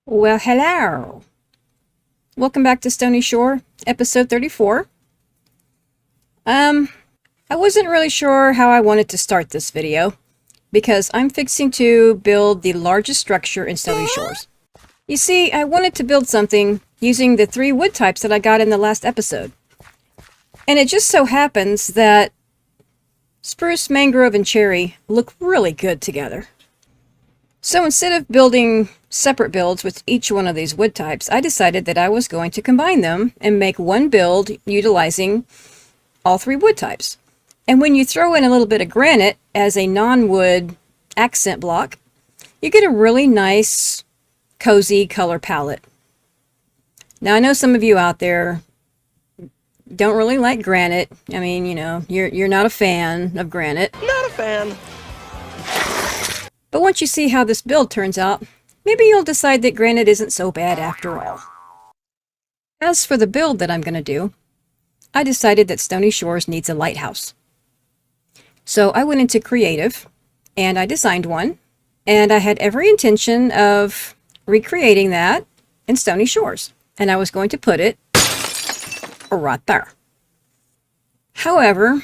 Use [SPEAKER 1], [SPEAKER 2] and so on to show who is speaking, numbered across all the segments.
[SPEAKER 1] Well, hello. Welcome back to Stony Shore, episode 34. I wasn't really sure how I wanted to start this video because I'm fixing to build the largest structure in Stony Shores. You see, I wanted to build something using the 3 wood types that I got in the last episode. And it just so happens that spruce, mangrove, and cherry look really good together. So instead of building separate builds with each one of these wood types, I decided that I was going to combine them and make one build utilizing all 3 wood types. And when you throw in a little bit of granite as a non-wood accent block, you get a really nice, cozy color palette. Now, I know some of you out there don't really like granite. I mean, you know, you're not a fan of granite.
[SPEAKER 2] Not a fan.
[SPEAKER 1] But once you see how this build turns out, maybe you'll decide that granite isn't so bad after all. As for the build that I'm going to do, I decided that Stony Shores needs a lighthouse. So I went into creative and I designed one, and I had every intention of recreating that in Stony Shores, and I was going to put it right there. However,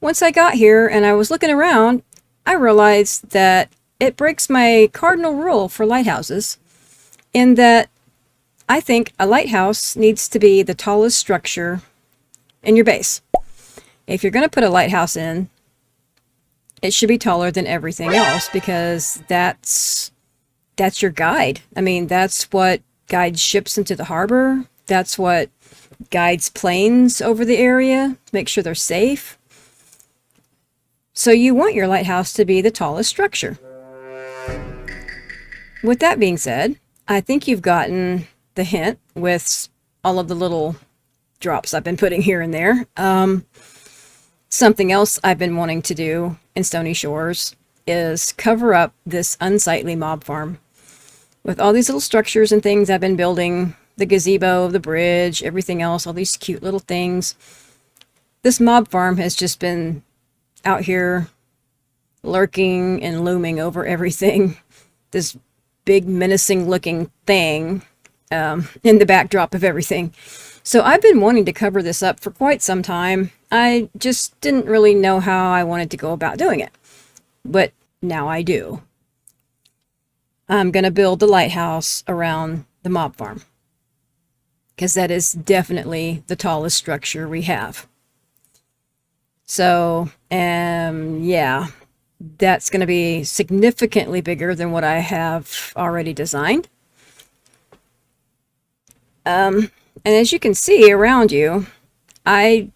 [SPEAKER 1] once I got here and I was looking around, I realized that it breaks my cardinal rule for lighthouses in that I think a lighthouse needs to be the tallest structure in your base. If you're going to put a lighthouse in, it should be taller than everything else because that's your guide. I mean, that's what guides ships into the harbor. That's what guides planes over the area, make sure they're safe. So you want your lighthouse to be the tallest structure. With that being said, I think you've gotten the hint with all of the little drops I've been putting here and there. Something else I've been wanting to do in Stony Shores is cover up this unsightly mob farm with all these little structures and things I've been building, the gazebo, the bridge, everything else, all these cute little things. This mob farm has just been out here lurking and looming over everything. This big menacing looking thing in the backdrop of everything. So I've been wanting to cover this up for quite some time. I just didn't really know how I wanted to go about doing it. But now I do. I'm going to build the lighthouse around the mob farm, because that is definitely the tallest structure we have. So, yeah, that's going to be significantly bigger than what I have already designed. And as you can see around you, I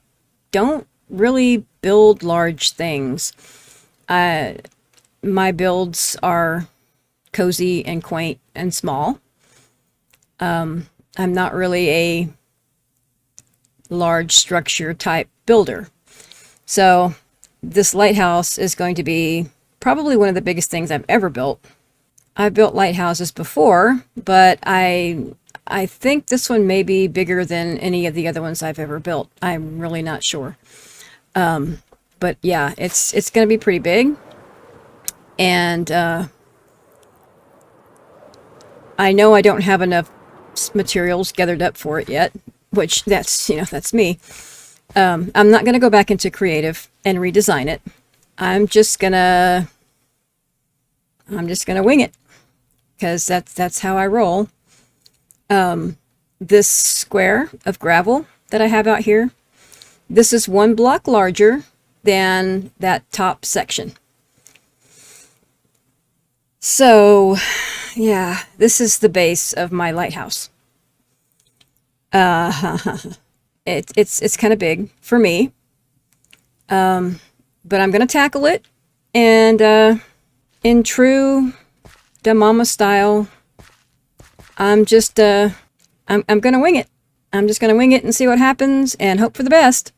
[SPEAKER 1] don't really build large things. My builds are cozy and quaint and small. I'm not really a large structure type builder. So this lighthouse is going to be probably one of the biggest things I've ever built. I've built lighthouses before, but I think this one may be bigger than any of the other ones I've ever built. I'm really not sure. But yeah, it's going to be pretty big. And I know I don't have enough materials gathered up for it yet, which that's me. I'm not going to go back into creative and redesign it. I'm just gonna wing it, because that's how I roll. This square of gravel that I have out here, this is 1 block larger than that top section. So, yeah, this is the base of my lighthouse. It's kind of big for me, but I'm gonna tackle it, and in true da mama style, I'm gonna wing it. I'm just gonna wing it and see what happens and hope for the best.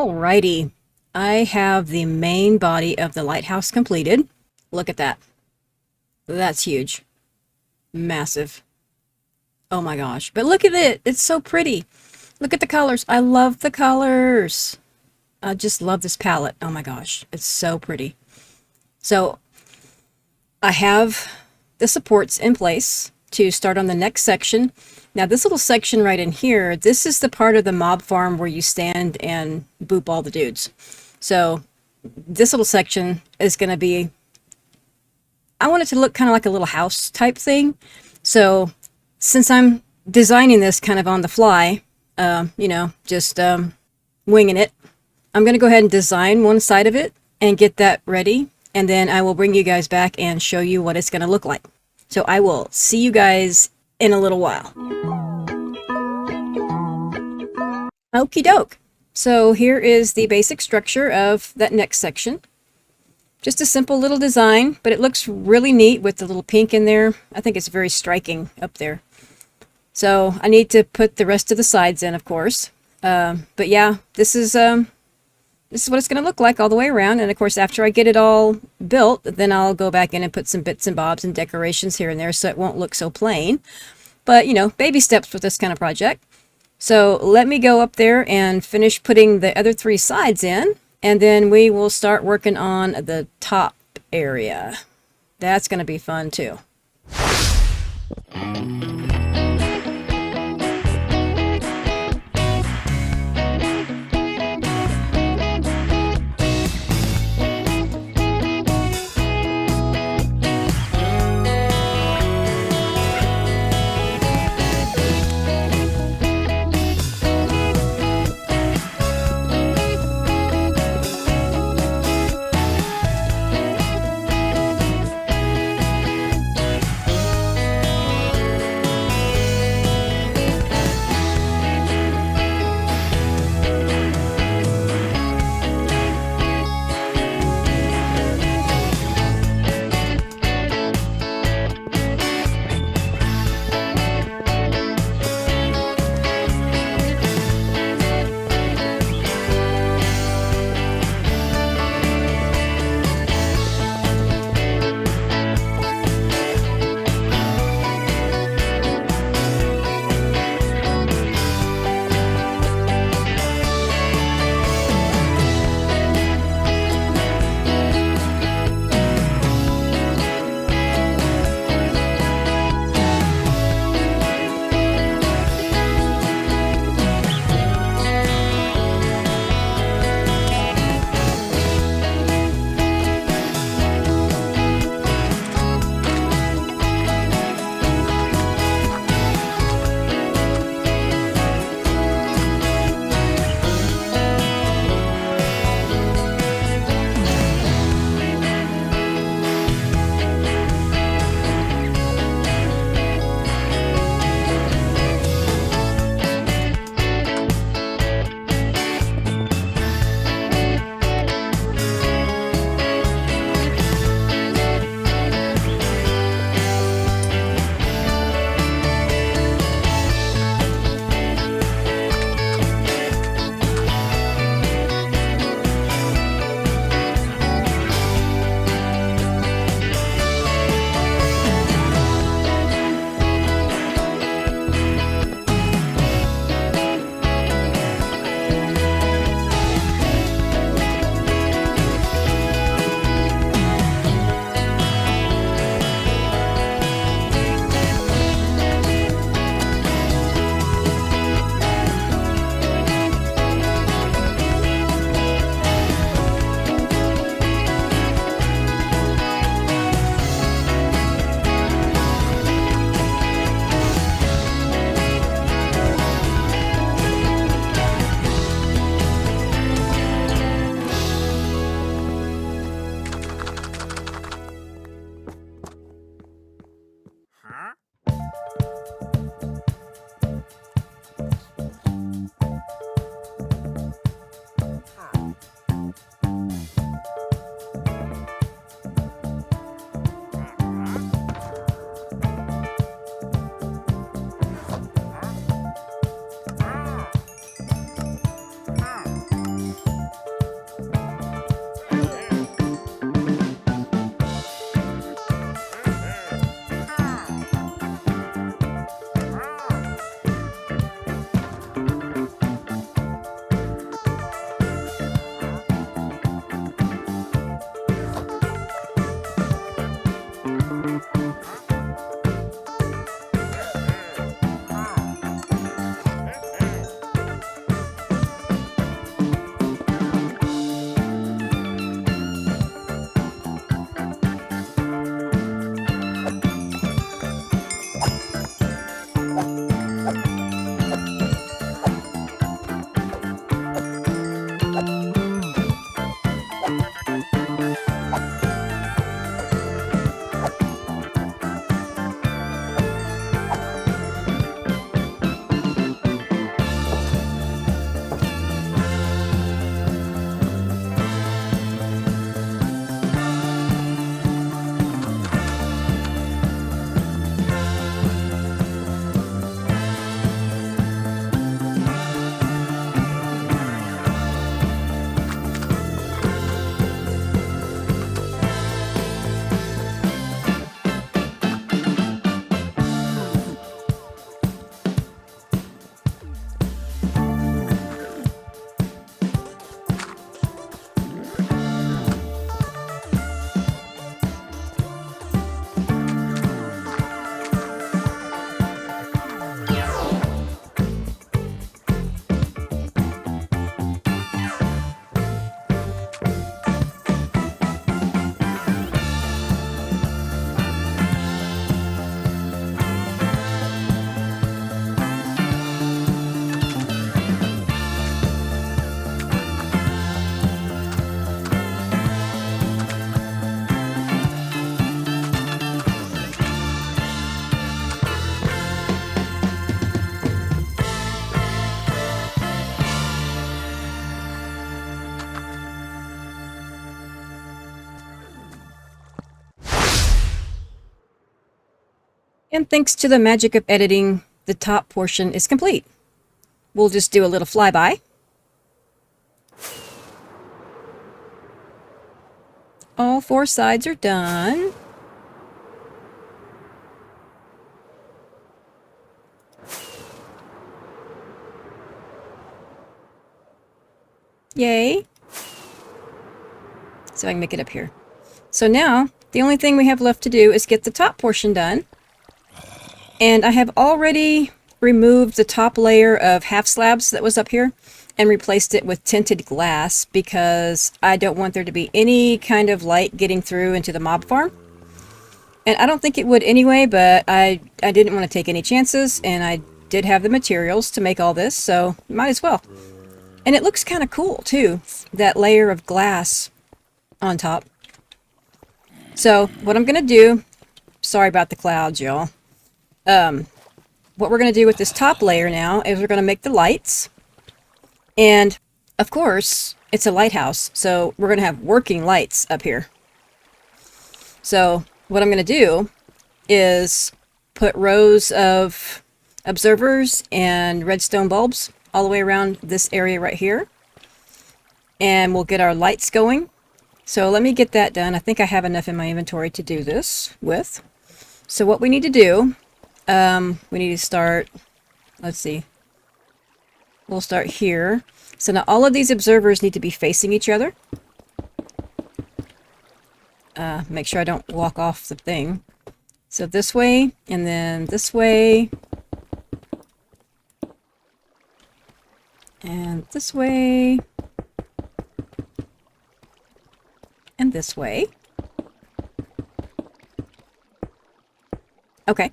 [SPEAKER 1] Alrighty, I have the main body of the lighthouse completed. Look at that. That's huge. Massive. Oh my gosh. But look at it. It's so pretty. Look at the colors. I love the colors. I just love this palette. Oh my gosh. It's so pretty. So I have the supports in place to start on the next section. Now this little section right in here, this is the part of the mob farm where you stand and boop all the dudes. So this little section is going to be, I want it to look kind of like a little house type thing. So since I'm designing this kind of on the fly, you know, just winging it, I'm going to go ahead and design one side of it and get that ready. And then I will bring you guys back and show you what it's going to look like. So I will see you guys in a little while. Okie doke. So here is the basic structure of that next section. Just a simple little design, but it looks really neat with the little pink in there. I think it's very striking up there. So I need to put the rest of the sides in, of course. But yeah, this is what it's going to look like all the way around. And of course, after I get it all built, then I'll go back in and put some bits and bobs and decorations here and there so it won't look so plain. But, you know, baby steps with this kind of project. So let me go up there and finish putting the other three sides in. And then we will start working on the top area. That's going to be fun too. And thanks to the magic of editing, the top portion is complete. We'll just do a little flyby. All 4 sides are done. Yay. So I can make it up here. So now, the only thing we have left to do is get the top portion done. And I have already removed the top layer of half slabs that was up here and replaced it with tinted glass because I don't want there to be any kind of light getting through into the mob farm. And I don't think it would anyway, but I didn't want to take any chances, and I did have the materials to make all this, so might as well. And it looks kind of cool too, that layer of glass on top. So what I'm going to do, sorry about the clouds, y'all. What we're going to do with this top layer now is we're going to make the lights. And of course, it's a lighthouse, so we're going to have working lights up here. So what I'm going to do is put rows of observers and redstone bulbs all the way around this area right here. And we'll get our lights going. So let me get that done. I think I have enough in my inventory to do this with. So what we need to do, we need to start, let's see, we'll start here. So now all of these observers need to be facing each other. Make sure I don't walk off the thing. So this way, and then this way, and this way, and this way. Okay.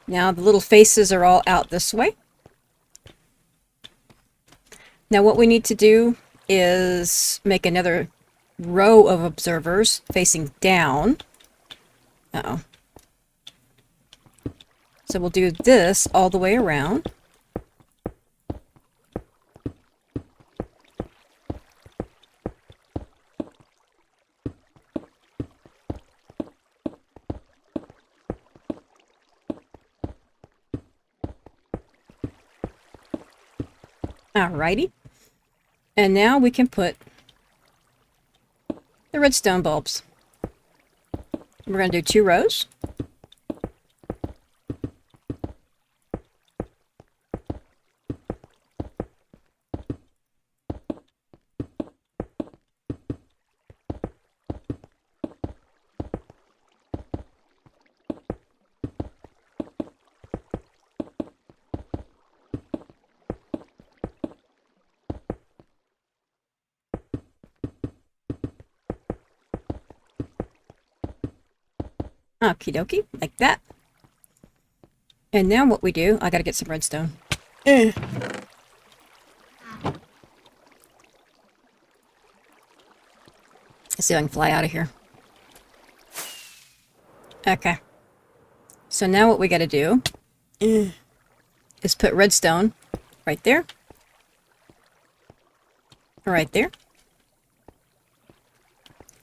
[SPEAKER 1] Now the little faces are all out this way. Now what we need to do is make another row of observers facing down. Uh-oh. So we'll do this all the way around. Alrighty. And now we can put the redstone bulbs. We're going to do 2 rows. Okie dokie, like that. And now what we do, I gotta get some redstone. Let's see if I can fly out of here. Okay. So now what we gotta do is put redstone right there. Right there.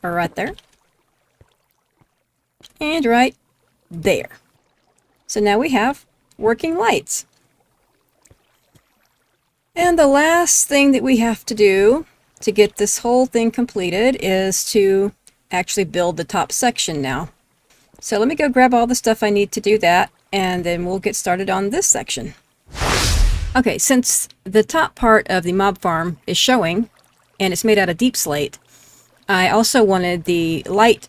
[SPEAKER 1] Or right there. And right there. So now we have working lights. And the last thing that we have to do to get this whole thing completed is to actually build the top section now. So let me go grab all the stuff I need to do that, and then we'll get started on this section. Okay, since the top part of the mob farm is showing, and it's made out of deep slate, I also wanted the light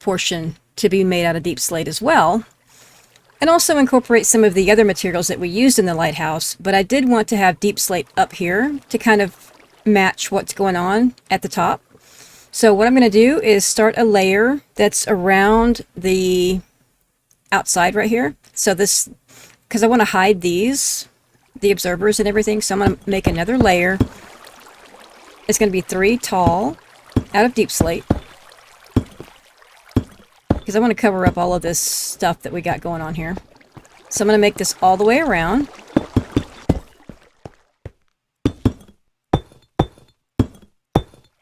[SPEAKER 1] portion to be made out of deep slate as well, and also incorporate some of the other materials that we used in the lighthouse, but I did want to have deep slate up here to kind of match what's going on at the top. So what I'm going to do is start a layer that's around the outside right here. So this, because I want to hide these, the observers and everything, so I'm going to make another layer. It's going to be 3 tall out of deep slate, because I want to cover up all of this stuff that we got going on here. So I'm going to make this all the way around.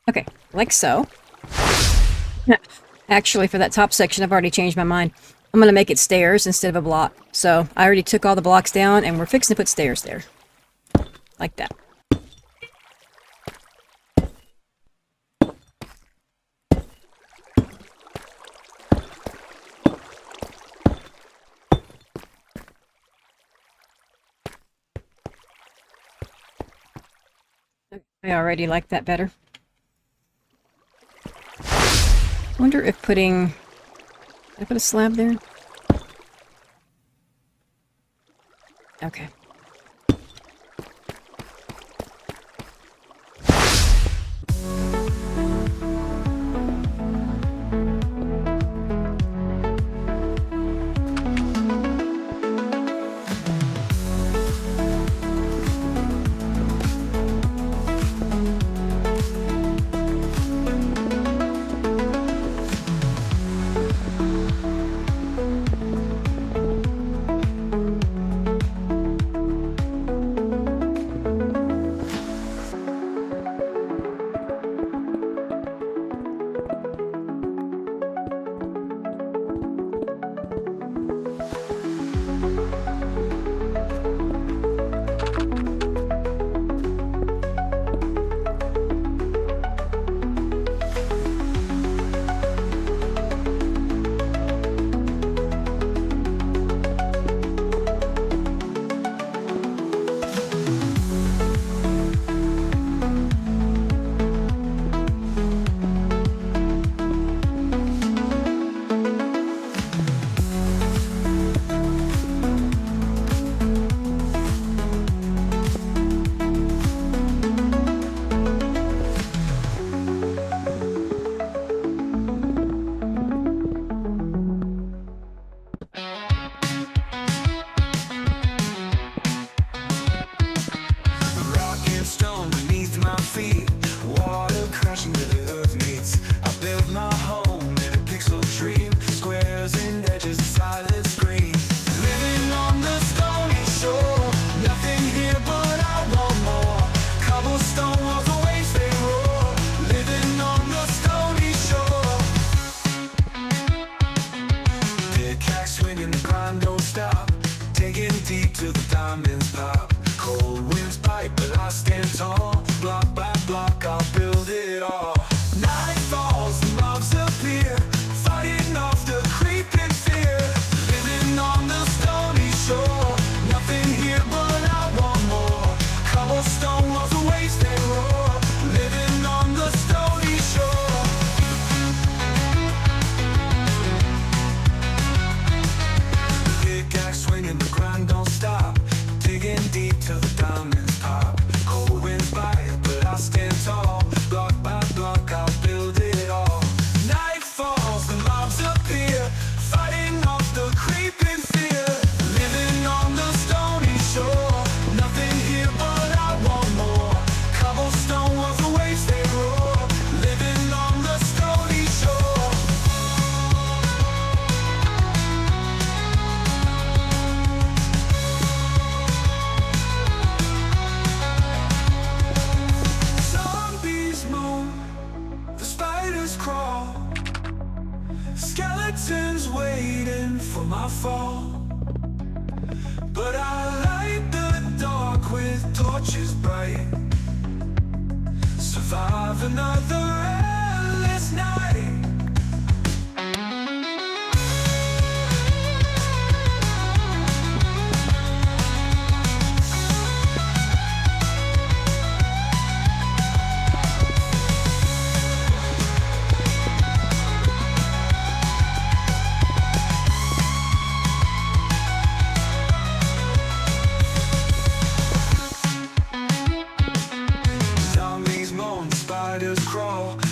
[SPEAKER 1] Okay, like so. Actually, for that top section, I've already changed my mind. I'm going to make it stairs instead of a block. So I already took all the blocks down, and we're fixing to put stairs there. Like that. I already like that better. Wonder if putting... Did I put a slab there? Okay.
[SPEAKER 2] Till the diamonds pop. Cold winds bite, but I stand tall. Block by block, fall. But I light the dark with torches bright. Survive another endless night.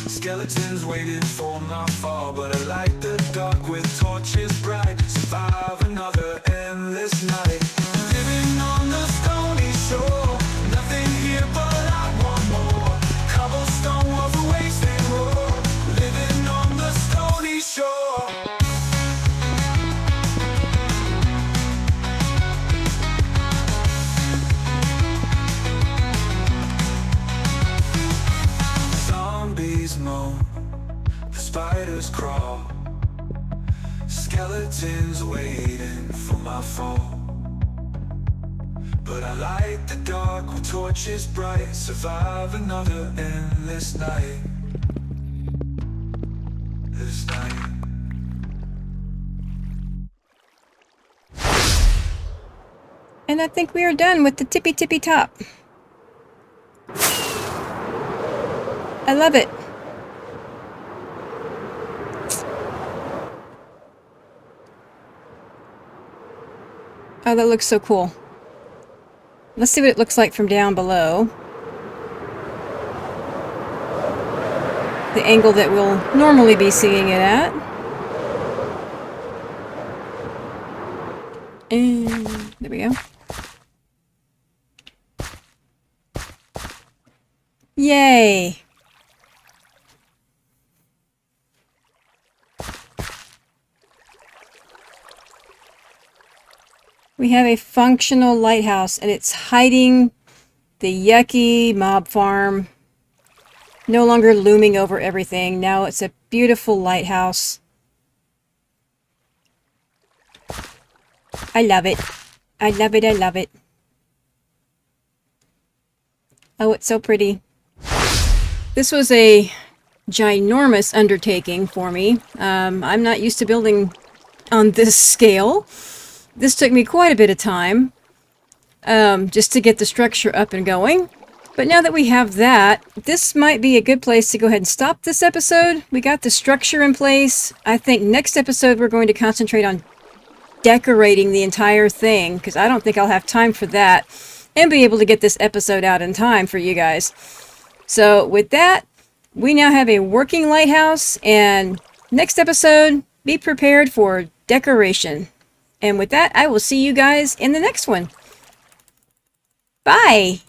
[SPEAKER 2] Skeletons waiting for my fall, but I light the dark with torches bright. Survive another endless night. Living on the Stony Shore, nothing here but I want more. Cobblestone of a wasted roar. Living on the Stony Shore. Zombies moan, the spiders crawl, skeletons waiting for my fall. But I light the dark with torches bright. Survive another endless night. This night.
[SPEAKER 1] And I think we are done with the tippy tippy top. I love it. Oh, that looks so cool. Let's see what it looks like from down below. The angle that we'll normally be seeing it at. And there we go. Yay! We have a functional lighthouse, and it's hiding the yucky mob farm. No longer looming over everything. Now it's a beautiful lighthouse. I love it. I love it. I love it. Oh, it's so pretty. This was a ginormous undertaking for me. I'm not used to building on this scale. This took me quite a bit of time just to get the structure up and going. But now that we have that, this might be a good place to go ahead and stop this episode. We got the structure in place. I think next episode we're going to concentrate on decorating the entire thing, because I don't think I'll have time for that and be able to get this episode out in time for you guys. So with that, we now have a working lighthouse, and next episode, be prepared for decoration. And with that, I will see you guys in the next one. Bye!